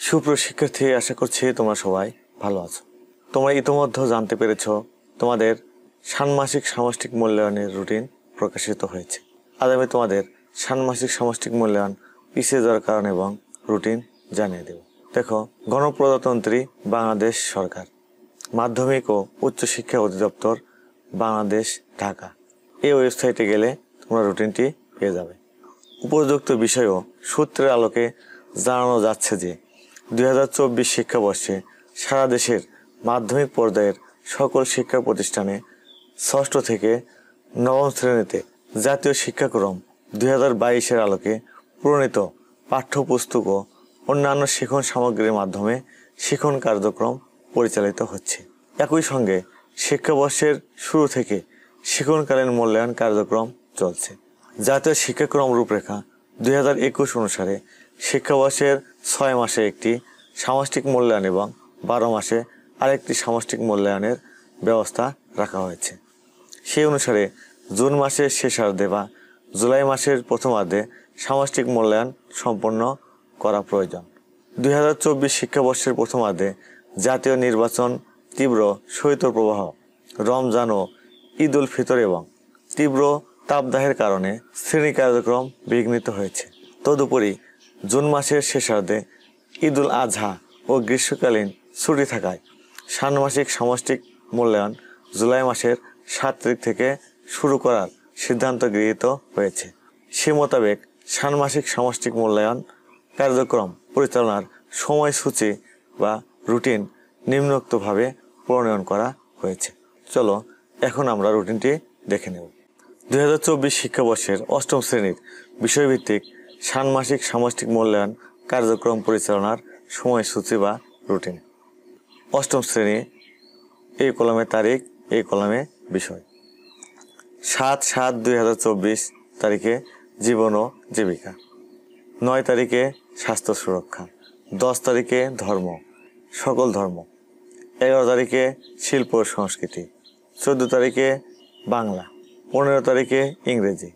সুপ্রিয় শিক্ষার্থী, আশা করছি তোমরা সবাই ভালো আছো। তোমরা ইতোমধ্যে জানতে পেরেছ তোমাদের ষান্মাসিক সামষ্টিক মূল্যায়নের রুটিন প্রকাশিত হয়েছে। আজ আমি তোমাদের ষান্মাসিক সামষ্টিক মূল্যায়ন পিছিয়ে যাওয়ার কারণ এবং রুটিন জানিয়ে দেব। দেখো, গণপ্রজাতন্ত্রী বাংলাদেশ সরকার, মাধ্যমিক ও উচ্চশিক্ষা অধিদপ্তর, বাংলাদেশ, ঢাকা, এই ওয়েবসাইটে গেলে তোমরা রুটিনটি পেয়ে যাবে। উপযুক্ত বিষয় ও সূত্রের আলোকে জানানো যাচ্ছে যে 2024 শিক্ষাবর্ষে সারা দেশের মাধ্যমিক পর্যায়ের সকল শিক্ষা প্রতিষ্ঠানে ষষ্ঠ থেকে নবম শ্রেণীতে জাতীয় শিক্ষাক্রম 2022-এর আলোকে প্রণীত পাঠ্যপুস্তক ও অন্যান্য শিক্ষণ সামগ্রীর মাধ্যমে শিক্ষণ কার্যক্রম পরিচালিত হচ্ছে। একই সঙ্গে শিক্ষাবর্ষের শুরু থেকে শিক্ষণকালীন মূল্যায়ন কার্যক্রম চলছে। জাতীয় শিক্ষাক্রম রূপরেখা 2021 অনুসারে শিক্ষাবর্ষের 6 মাসে একটি সামষ্টিক মূল্যায়ন এবং 12 মাসে আরেকটি সামষ্টিক মূল্যায়নের ব্যবস্থা রাখা হয়েছে। সেই অনুসারে জুন মাসের শেষার্ধে বা জুলাই মাসের প্রথমার্ধে সামষ্টিক মূল্যায়ন সম্পন্ন করা প্রয়োজন। 2024 শিক্ষাবর্ষের প্রথমার্ধে জাতীয় নির্বাচন, তীব্র শৈত্যপ্রবাহ, রমজান ও ঈদ উল ফিতর এবং তীব্র তাপদাহের কারণে শ্রেণী কার্যক্রম বিঘ্নিত হয়েছে। তদুপরি জুন মাসের শেষার্ধে ঈদ উল আজহা ও গ্রীষ্মকালীন ছুটি থাকায় ষান্মাসিক সামষ্টিক মূল্যায়ন জুলাই মাসের 7 তারিখ থেকে শুরু করার সিদ্ধান্ত গৃহীত হয়েছে। সে মোতাবেক ষান্মাসিক সামষ্টিক মূল্যায়ন কার্যক্রম পরিচালনার সময়সূচি বা রুটিন নিম্নোক্তভাবে প্রণয়ন করা হয়েছে। চলো এখন আমরা রুটিনটি দেখে নেব। 2024 শিক্ষাবর্ষের অষ্টম শ্রেণীর বিষয়ভিত্তিক ষান্মাসিক সামষ্টিক মূল্যায়ন কার্যক্রম পরিচালনার সময়সূচি বা রুটিন। অষ্টম শ্রেণী, এই কলমে তারিখ, এই কলমে বিষয়। 7/7/2024 তারিখে জীবন ও জীবিকা। 9 তারিখে স্বাস্থ্য সুরক্ষা। 10 তারিখে ধর্ম, সকল ধর্ম। 11 তারিখে শিল্প ও সংস্কৃতি। 14 তারিখে বাংলা। 15 তারিখে ইংরেজি।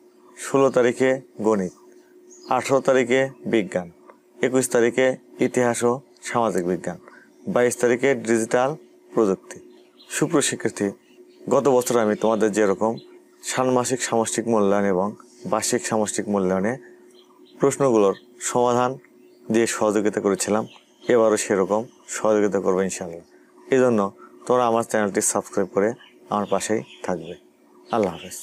16 তারিখে গণিত। 18 তারিখে বিজ্ঞান। 21 তারিখে ইতিহাস ও সামাজিক বিজ্ঞান। 22 তারিখে ডিজিটাল প্রযুক্তি। সুপ্রিয় শিক্ষার্থী, গত বছর আমি তোমাদের যেরকম ষান্মাসিক সামষ্টিক মূল্যায়ন এবং বার্ষিক সামষ্টিক মূল্যায়নে প্রশ্নগুলোর সমাধান দিয়ে সহযোগিতা করেছিলাম, এবারও সেরকম সহযোগিতা করবে ইনশাআল্লাহ। এই জন্য তোমরা আমার চ্যানেলটি সাবস্ক্রাইব করে আমার পাশেই থাকবে। আল্লাহ হাফেজ।